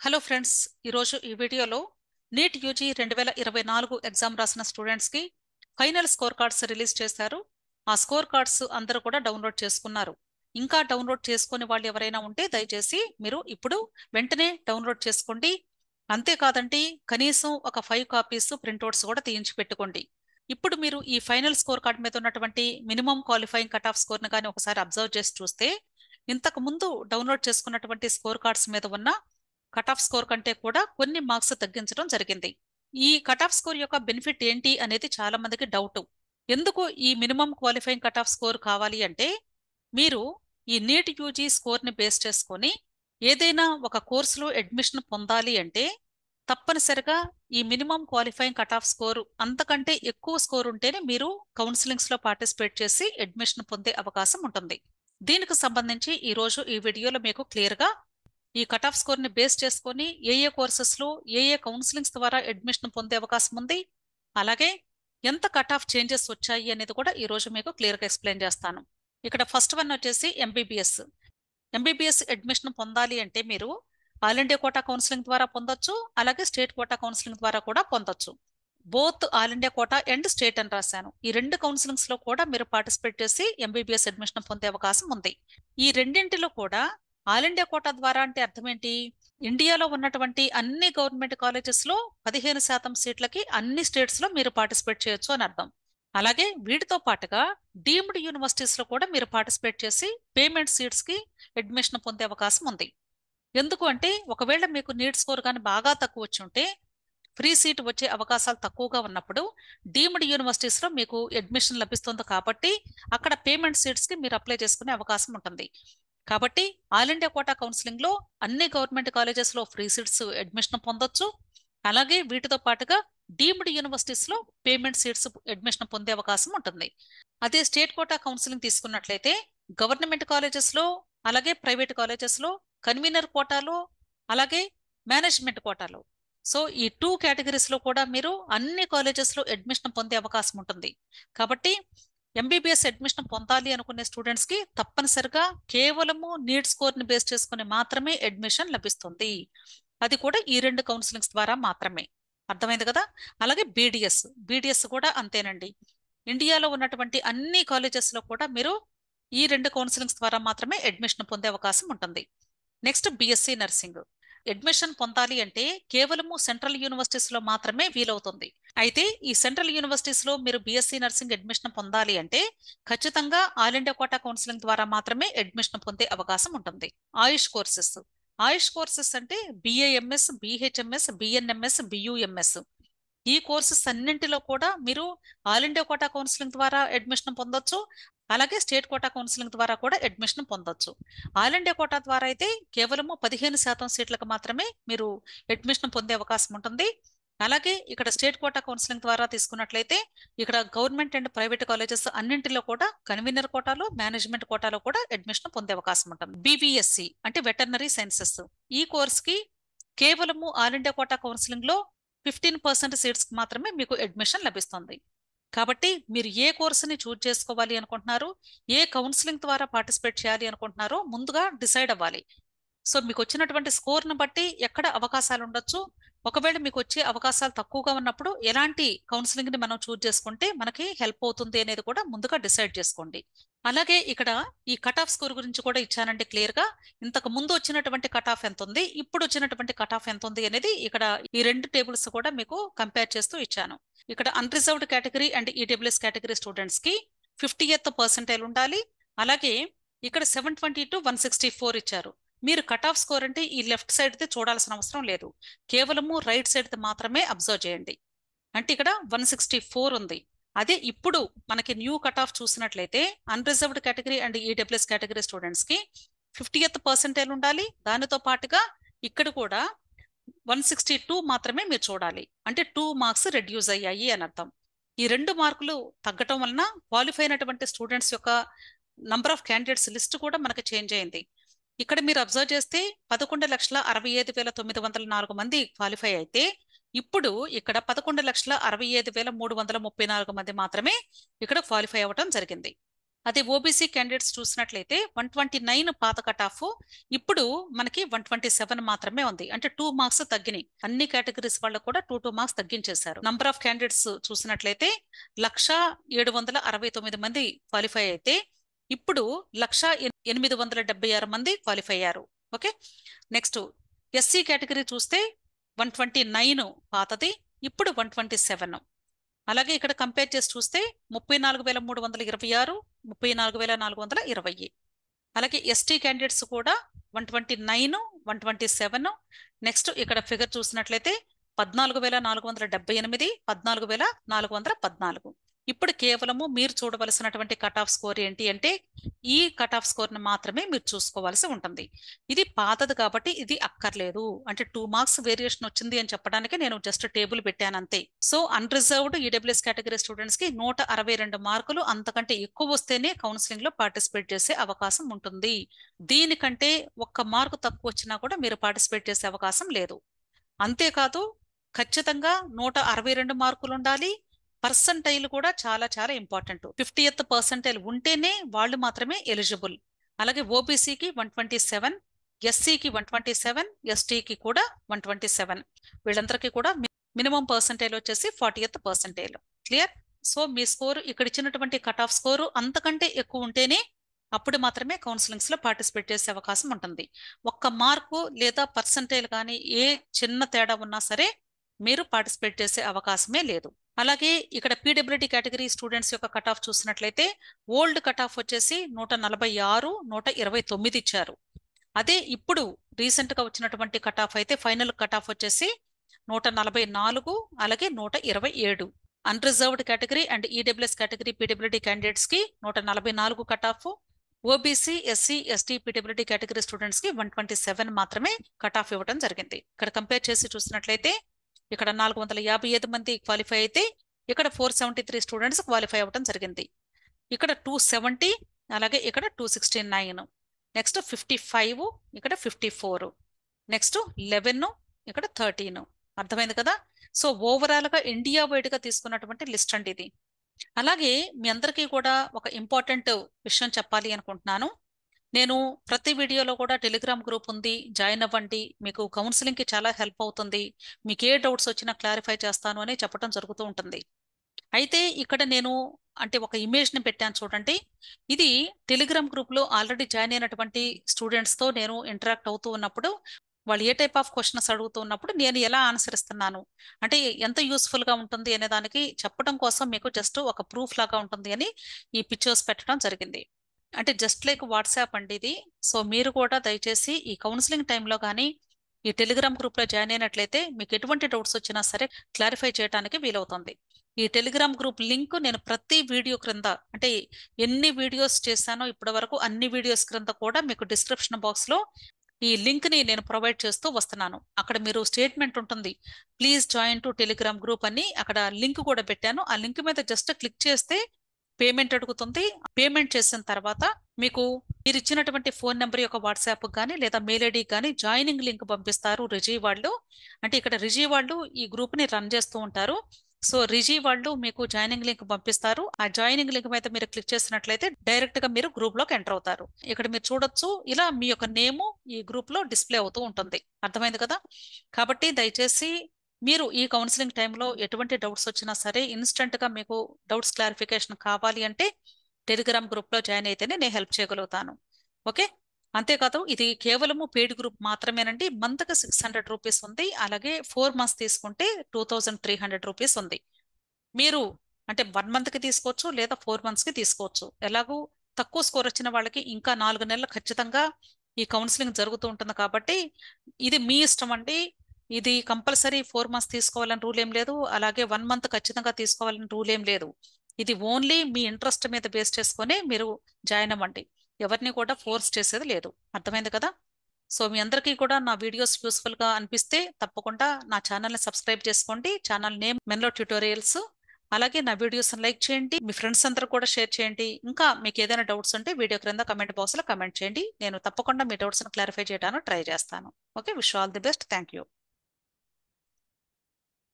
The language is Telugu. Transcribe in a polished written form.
హలో ఫ్రెండ్స్, ఈరోజు ఈ వీడియోలో నీట్ యూజీ 2024 ఎగ్జామ్ రాసిన స్టూడెంట్స్కి ఫైనల్ స్కోర్ కార్డ్స్ రిలీజ్ చేశారు. ఆ స్కోర్ కార్డ్స్ అందరూ కూడా డౌన్లోడ్ చేసుకున్నారు. ఇంకా డౌన్లోడ్ చేసుకునే వాళ్ళు ఎవరైనా ఉంటే దయచేసి మీరు ఇప్పుడు వెంటనే డౌన్లోడ్ చేసుకోండి. అంతేకాదండి, కనీసం ఒక 5 కాపీస్ ప్రింట్అవుట్స్ కూడా తీయించి పెట్టుకోండి. ఇప్పుడు మీరు ఈ ఫైనల్ స్కోర్ కార్డ్ మీద ఉన్నటువంటి మినిమం క్వాలిఫైయింగ్ కట్ ఆఫ్ స్కోర్ని కానీ ఒకసారి అబ్జర్వ్ చేసి చూస్తే, ఇంతకు ముందు డౌన్లోడ్ చేసుకున్నటువంటి స్కోర్ కార్డ్స్ మీద ఉన్న కట్ ఆఫ్ స్కోర్ కంటే కూడా కొన్ని మార్క్స్ తగ్గించడం జరిగింది. ఈ కట్ ఆఫ్ స్కోర్ యొక్క బెనిఫిట్ ఏంటి అనేది చాలా మందికి డౌట్. ఎందుకు ఈ minimum qualifying cut off score కావాలి అంటే, మీరు ఈ నీట్ యూజీ స్కోర్ని బేస్ చేసుకొని ఏదైనా ఒక కోర్సులో అడ్మిషన్ పొందాలి అంటే తప్పనిసరిగా ఈ minimum qualifying cut off score అంతకంటే ఎక్కువ స్కోర్ ఉంటేనే మీరు కౌన్సిలింగ్స్లో పార్టిసిపేట్ చేసి అడ్మిషన్ పొందే అవకాశం ఉంటుంది. దీనికి సంబంధించి ఈరోజు ఈ వీడియోలో మీకు క్లియర్గా ఈ కట్ ఆఫ్ స్కోర్ ని బేస్ చేసుకొని ఏ కోర్సెస్ లో ఏ కౌన్సిలింగ్స్ ద్వారా అడ్మిషన్ పొందే అవకాశం ఉంది, అలాగే ఎంత కట్ ఆఫ్ చేంజెస్ వచ్చాయి అనేది కూడా ఈ రోజు మీకు క్లియర్ గా ఎక్స్ప్లెయిన్ చేస్తాను. ఇక్కడ ఫస్ట్ వన్ వచ్చేసి ఎంబీబీఎస్ అడ్మిషన్ పొందాలి అంటే మీరు ఆల్ ఇండియా కోటా కౌన్సిలింగ్ ద్వారా పొందొచ్చు, అలాగే స్టేట్ కోటా కౌన్సిలింగ్ ద్వారా కూడా పొందొచ్చు. Both all India quota and state అని రాశాను. ఈ రెండు కౌన్సిలింగ్స్ లో కూడా మీరు పార్టిసిపేట్ చేసి ఎంబీబీఎస్ అడ్మిషన్ పొందే అవకాశం ఉంది. ఈ రెండింటిలో కూడా ఆల్ ఇండియా కోటా ద్వారా అంటే అర్థం ఏంటి? ఇండియాలో ఉన్నటువంటి అన్ని గవర్నమెంట్ కాలేజెస్ లో 15% సీట్లకి అన్ని స్టేట్స్ లో మీరు పార్టిసిపేట్ చేయొచ్చు అని అర్థం. అలాగే వీటితో పాటుగా డీమ్డ్ యూనివర్సిటీస్ లో కూడా మీరు పార్టిసిపేట్ చేసి పేమెంట్ సీట్స్ కి అడ్మిషన్ పొందే అవకాశం ఉంది. ఎందుకు అంటే, ఒకవేళ మీకు నీట్ స్కోర్ కానీ బాగా తక్కువ వచ్చి ఉంటే ఫ్రీ సీట్ వచ్చే అవకాశాలు తక్కువగా ఉన్నప్పుడు డీమ్డ్ యూనివర్సిటీస్ లో మీకు అడ్మిషన్ లభిస్తుంది కాబట్టి అక్కడ పేమెంట్ సీట్స్ కి మీరు అప్లై చేసుకునే అవకాశం ఉంటుంది. కాబట్టి ఆల్ ఇండియా కోటా కౌన్సిలింగ్ లో అన్ని గవర్నమెంట్ కాలేజెస్ లో ఫ్రీ సీట్స్ అడ్మిషన్ పొందొచ్చు. అలాగే వీటితో పాటుగా డీమ్డ్ యూనివర్సిటీస్ లో పేమెంట్ సీట్స్ అడ్మిషన్ పొందే అవకాశం ఉంటుంది. అదే స్టేట్ కోటా కౌన్సిలింగ్ తీసుకున్నట్లయితే గవర్నమెంట్ కాలేజెస్ లో, అలాగే ప్రైవేట్ కాలేజెస్ లో, కన్వీనర్ కోటాలో, అలాగే మేనేజ్మెంట్ కోటాలో, సో ఈ 2 కేటగిరీస్ లో కూడా మీరు అన్ని కాలేజెస్ లో అడ్మిషన్ పొందే అవకాశం ఉంటుంది. కాబట్టి ఎంబీబీఎస్ అడ్మిషన్ పొందాలి అనుకునే స్టూడెంట్స్ కి తప్పనిసరిగా కేవలము నీట్ స్కోర్ ని బేస్ చేసుకుని మాత్రమే అడ్మిషన్ లభిస్తుంది. అది కూడా ఈ 2 కౌన్సిలింగ్స్ ద్వారా మాత్రమే. అర్థమైంది కదా? అలాగే బీడిఎస్ కూడా అంతేనండి. ఇండియాలో ఉన్నటువంటి అన్ని కాలేజెస్ లో కూడా మీరు ఈ 2 కౌన్సిలింగ్స్ ద్వారా మాత్రమే అడ్మిషన్ పొందే అవకాశం ఉంటుంది. నెక్స్ట్ బీఎస్సీ నర్సింగ్ అడ్మిషన్ పొందాలి అంటే కేవలము సెంట్రల్ యూనివర్సిటీస్ లో మాత్రమే వీలవుతుంది. అయితే ఈ సెంట్రల్ యూనివర్సిటీస్ లో మీరు బీఎస్సీ నర్సింగ్ అడ్మిషన్ పొందాలి అంటే ఖచ్చితంగా ఆల్ ఇండియా కోటా కౌన్సిలింగ్ ద్వారా మాత్రమే అడ్మిషన్ పొందే అవకాశం ఉంటుంది. ఆయుష్ కోర్సెస్ అంటే బిఏఎంఎస్, బిహెచ్ఎంఎస్, బిఎన్ఎంఎస్, బియుఎంఎస్, ఈ కోర్సెస్ అన్నింటిలో కూడా మీరు ఆల్ ఇండియా కోటా కౌన్సిలింగ్ ద్వారా అడ్మిషన్ పొందొచ్చు, అలాగే స్టేట్ కోటా కౌన్సిలింగ్ ద్వారా కూడా అడ్మిషన్ పొందొచ్చు. ఆల్ ఇండియా కోటా ద్వారా అయితే కేవలము 15% సీట్లకు మాత్రమే మీరు అడ్మిషన్ పొందే అవకాశం ఉంటుంది. అలాగే ఇక్కడ స్టేట్ కోటా కౌన్సిలింగ్ ద్వారా తీసుకున్నట్లయితే ఇక్కడ గవర్నమెంట్ అండ్ ప్రైవేట్ కాలేజెస్ అన్నింటిలో కూడా కన్వీనర్ కోటాలో, మేనేజ్మెంట్ కోటాలో కూడా అడ్మిషన్ పొందే అవకాశం ఉంటుంది. బీవీఎస్సీ అంటే వెటర్నరీ సైన్సెస్, ఈ కోర్స్ కి కేవలము ఆల్ ఇండియా కోటా కౌన్సిలింగ్ లో 15% సీట్స్ మాత్రమే మీకు అడ్మిషన్ లభిస్తుంది. కాబట్టి మీరు ఏ కోర్సుని చూజ్ చేసుకోవాలి అనుకుంటున్నారు, ఏ కౌన్సిలింగ్ ద్వారా పార్టిసిపేట్ చేయాలి అనుకుంటున్నారో ముందుగా డిసైడ్ అవ్వాలి. సో మీకు వచ్చినటువంటి స్కోర్ను బట్టి ఎక్కడ అవకాశాలు ఉండొచ్చు, ఒకవేళ మీకు వచ్చే అవకాశాలు తక్కువగా ఉన్నప్పుడు ఎలాంటి కౌన్సిలింగ్ ని మనం చూజ్ చేసుకుంటే మనకి హెల్ప్ అవుతుంది అనేది కూడా ముందుగా డిసైడ్ చేసుకోండి. అలాగే ఇక్కడ ఈ కట్ ఆఫ్ స్కోర్ గురించి కూడా ఇచ్చానంటే క్లియర్ గా, ఇంతకు ముందు వచ్చినటువంటి కట్ ఆఫ్ ఎంత ఉంది, ఇప్పుడు వచ్చినటువంటి కట్ ఆఫ్ ఎంత ఉంది అనేది ఇక్కడ ఈ 2 టేబుల్స్ కూడా మీకు కంపేర్ చేస్తూ ఇచ్చాను. ఇక్కడ unreserved category and EWS category students కి 50th పర్సెంటైల్ ఉండాలి. అలాగే ఇక్కడ 720 to 164 ఇచ్చారు. మీరు కట్ ఆఫ్ స్కోర్ అంటే ఈ లెఫ్ట్ సైడ్ ది చూడాల్సిన అవసరం లేదు, కేవలము రైట్ సైడ్ ది మాత్రమే అబ్జర్వ్ చేయండి. అంటే ఇక్కడ 164 ఉంది. అదే ఇప్పుడు మనకి న్యూ కట్ ఆఫ్ చూసినట్లయితే unreserved category and EWS category students కి 50th పర్సెంటైల్ ఉండాలి. దానితో పాటుగా ఇక్కడ కూడా 162 మాత్రమే మీరు చూడాలి. అంటే 2 మార్క్స్ రెడ్యూస్ అయ్యాయి అని అర్థం. ఈ 2 మార్కులు తగ్గటం వలన క్వాలిఫై అయినటువంటి స్టూడెంట్స్ యొక్క నంబర్ ఆఫ్ క్యాండిడేట్స్ లిస్ట్ కూడా మనకి చేంజ్ అయింది. ఇక్కడ మీరు అబ్జర్వ్ చేస్తే 11,65,904 మంది క్వాలిఫై అయితే ఇప్పుడు ఇక్కడ 11,65,334 మంది మాత్రమే ఇక్కడ క్వాలిఫై అవ్వడం జరిగింది. అదే ఓబీసీ క్యాండిడేట్స్ చూసినట్లయితే 129 పాత కట్ ఆఫ్, ఇప్పుడు మనకి 127 మాత్రమే ఉంది. అంటే 2 మార్క్స్ తగ్గినాయి. అన్ని కేటగిరీస్ వాళ్ళకు కూడా 2 మార్క్స్ తగ్గించేశారు. నంబర్ ఆఫ్ క్యాండిడేట్స్ చూసినట్లయితే 1,769 మంది క్వాలిఫై అయితే ఇప్పుడు 1,876 మంది క్వాలిఫై అయ్యారు. ఓకే, నెక్స్ట్ ఎస్సీ కేటగిరీ చూస్తే 129 పాతది, ఇప్పుడు 127. అలాగే ఇక్కడ కంపేర్ చేసి చూస్తే 34,326, 34,420. అలాగే ఎస్టీ క్యాండిడేట్స్ కూడా 129, 127. నెక్స్ట్ ఇక్కడ ఫిగర్ చూసినట్లయితే 14,478, 14,414. ఇప్పుడు కేవలము మీరు చూడవలసినటువంటి కట్ ఆఫ్ స్కోర్ ఏంటి అంటే ఈ కట్ ఆఫ్ స్కోర్ని మాత్రమే మీరు చూసుకోవాల్సి ఉంటుంది. ఇది పాతది కాబట్టి ఇది అక్కర్లేదు. అంటే 2 మార్క్స్ వేరియేషన్ వచ్చింది అని చెప్పడానికి నేను జస్ట్ టేబుల్ పెట్టాను అంతే. So unreserved EWS category students కి 162 మార్కులు అంతకంటే ఎక్కువ వస్తేనే కౌన్సిలింగ్ లో పార్టిసిపేట్ చేసే అవకాశం ఉంటుంది. దీనికంటే 1 మార్కు తక్కువ వచ్చినా కూడా మీరు పార్టిసిపేట్ చేసే అవకాశం లేదు. అంతేకాదు ఖచ్చితంగా 162 మార్కులు ఉండాలి. పర్సంటైల్ కూడా చాలా చాలా ఇంపార్టెంట్. 50th పర్సంటైల్ ఉంటేనే వాళ్ళు మాత్రమే ఎలిజిబుల్. అలాగే ఓబీసీకి 127, ఎస్సీకి 127, ఎస్టీకి కూడా 127. వీళ్ళందరికీ కూడా మినిమం పర్సంటైల్ వచ్చేసి 40th పర్సంటైల్. క్లియర్? సో మీ స్కోర్ ఇక్కడ ఇచ్చినటువంటి కట్ ఆఫ్ స్కోరు అంతకంటే ఎక్కువ ఉంటేనే అప్పుడు మాత్రమే కౌన్సిలింగ్స్ లో పార్టిసిపేట్ చేసే అవకాశం ఉంటుంది. 1 మార్కు లేదా పర్సంటైల్ కానీ ఏ చిన్న తేడా ఉన్నా సరే మీరు పార్టిసిపేట్ చేసే అవకాశమే లేదు. అలాగే ఇక్కడ పీడబ్ల్యూడీ కేటగిరీ స్టూడెంట్స్ యొక్క కట్ ఆఫ్ చూసినట్లయితే ఓల్డ్ కట్ ఆఫ్ వచ్చేసి 146, 129 ఇచ్చారు. అదే ఇప్పుడు రీసెంట్ గా వచ్చినటువంటి కట్ ఆఫ్ అయితే ఫైనల్ కట్ ఆఫ్ వచ్చేసి 144, అలాగే 127. Unreserved category and EWS category PWD candidates కి 144 cut off, OBC, SC, ST, PWD category students కి 127 మాత్రమే కట్ ఆఫ్ ఇవ్వడం జరిగింది. ఇక్కడ కంపేర్ చేసి చూసినట్లయితే ఇక్కడ 455 మంది క్వాలిఫై అయితే ఇక్కడ 473 స్టూడెంట్స్ క్వాలిఫై అవ్వడం జరిగింది. ఇక్కడ 270, అలాగే ఇక్కడ 269. నెక్స్ట్ 55, ఇక్కడ 54. నెక్స్ట్ 11, ఇక్కడ 13. అర్థమైంది కదా? సో ఓవరాల్ గా ఇండియా వైడ్ గా తీసుకున్నటువంటి లిస్ట్ అండి ఇది. అలాగే మీ అందరికీ కూడా ఒక ఇంపార్టెంట్ విషయం చెప్పాలి అనుకుంటున్నాను. నేను ప్రతి వీడియోలో కూడా టెలిగ్రామ్ గ్రూప్ ఉంది, జాయిన్ అవ్వండి, మీకు కౌన్సిలింగ్ కి చాలా హెల్ప్ అవుతుంది, మీకు ఏ డౌట్స్ వచ్చినా క్లారిఫై చేస్తాను అని చెప్పడం జరుగుతూ ఉంటుంది. అయితే ఇక్కడ నేను అంటే ఒక ఇమేజ్ ని పెట్టాను చూడండి. ఇది టెలిగ్రామ్ గ్రూప్ లో ఆల్రెడీ జాయిన్ అయినటువంటి స్టూడెంట్స్ తో నేను ఇంటరాక్ట్ అవుతూ ఉన్నప్పుడు వాళ్ళు ఏ టైప్ ఆఫ్ క్వశ్చన్స్ అడుగుతూ ఉన్నప్పుడు నేను ఎలా ఆన్సర్ ఇస్తున్నాను అంటే ఎంత యూస్ఫుల్ గా ఉంటుంది అనే దానికి చెప్పడం కోసం మీకు జస్ట్ ఒక ప్రూఫ్ లాగా ఉంటుంది అని ఈ పిక్చర్స్ పెట్టడం జరిగింది. అంటే జస్ట్ లైక్ వాట్సాప్ అండి ఇది. సో మీరు కూడా దయచేసి ఈ కౌన్సిలింగ్ టైంలో కానీ ఈ టెలిగ్రామ్ గ్రూప్ లో జాయిన్ అయినట్లయితే మీకు ఎటువంటి డౌట్స్ వచ్చినా సరే క్లారిఫై చేయడానికి వీలవుతుంది. ఈ టెలిగ్రామ్ గ్రూప్ లింక్ నేను ప్రతి వీడియో క్రింద అంటే ఎన్ని వీడియోస్ చేశానో ఇప్పటి వరకు అన్ని వీడియోస్ క్రింద కూడా మీకు డిస్క్రిప్షన్ బాక్స్ లో ఈ లింక్ ని నేను ప్రొవైడ్ చేస్తూ వస్తున్నాను. అక్కడ మీరు స్టేట్మెంట్ ఉంటుంది, please join to Telegram group అని అక్కడ లింక్ కూడా పెట్టాను. ఆ లింక్ మీద జస్ట్ క్లిక్ చేస్తే పేమెంట్ అడుగుతుంది. పేమెంట్ చేసిన తర్వాత మీకు మీరు ఇచ్చినటువంటి ఫోన్ నెంబర్ యొక్క వాట్సాప్ కానీ లేదా మెయిల్ ఐడి కానీ జాయినింగ్ లింక్ పంపిస్తారు రిజీ వాళ్ళు. అంటే ఇక్కడ రిజీ వాళ్ళు ఈ గ్రూప్ ని రన్ చేస్తూ ఉంటారు. సో రిజీ వాళ్ళు మీకు జాయినింగ్ లింక్ పంపిస్తారు. ఆ జాయినింగ్ లింక్ మీద మీరు క్లిక్ చేసినట్లయితే డైరెక్ట్ గా మీరు గ్రూప్ లోకి ఎంటర్ అవుతారు. ఇక్కడ మీరు చూడొచ్చు, ఇలా మీ యొక్క నేము ఈ గ్రూప్ లో డిస్ప్లే అవుతూ ఉంటుంది. అర్థమైంది కదా? కాబట్టి దయచేసి మీరు ఈ కౌన్సిలింగ్ టైంలో ఎటువంటి డౌట్స్ వచ్చినా సరే ఇన్స్టెంట్ గా మీకు డౌట్స్ క్లారిఫికేషన్ కావాలి అంటే టెలిగ్రామ్ గ్రూప్ లో జాయిన్ అయితేనే నేను హెల్ప్ చేయగలుగుతాను. ఓకే, అంతేకాదు ఇది కేవలము పెయిడ్ గ్రూప్ మాత్రమేనండి. మంత్కి 600 రూపీస్ ఉంది. అలాగే 4 months తీసుకుంటే 2300 రూపీస్ ఉంది. మీరు అంటే 1 month కి తీసుకోవచ్చు లేదా 4 months కి తీసుకోవచ్చు. ఎలాగూ తక్కువ స్కోర్ వచ్చిన వాళ్ళకి ఇంకా 4 నెలలు ఖచ్చితంగా ఈ కౌన్సిలింగ్ జరుగుతూ ఉంటుంది కాబట్టి ఇది మీ ఇష్టం అండి. ఇది కంపల్సరీ 4 months తీసుకోవాలని రూల్ ఏం లేదు, అలాగే 1 month ఖచ్చితంగా తీసుకోవాలని రూల్ ఏం లేదు. ఇది ఓన్లీ మీ ఇంట్రెస్ట్ మీద బేస్ చేసుకొని మీరు జాయిన్ అవ్వండి. ఎవరిని కూడా ఫోర్స్ చేసేది లేదు. అర్థమైంది కదా? సో మీ అందరికీ కూడా నా వీడియోస్ యూస్ఫుల్ గా అనిపిస్తే తప్పకుండా నా ఛానల్ని సబ్స్క్రైబ్ చేసుకోండి. Channel name menlo tutorials. అలాగే నా వీడియోస్ లైక్ చేయండి, మీ ఫ్రెండ్స్ అందరూ కూడా షేర్ చేయండి. ఇంకా మీకు ఏదైనా డౌట్స్ ఉంటే వీడియో క్రింద కమెంట్ బాక్స్ లో కమెంట్ చేయండి. నేను తప్పకుండా మీ డౌట్స్ క్లారిఫై చేయడానికి ట్రై చేస్తాను. Okay, wish all the best. Thank you.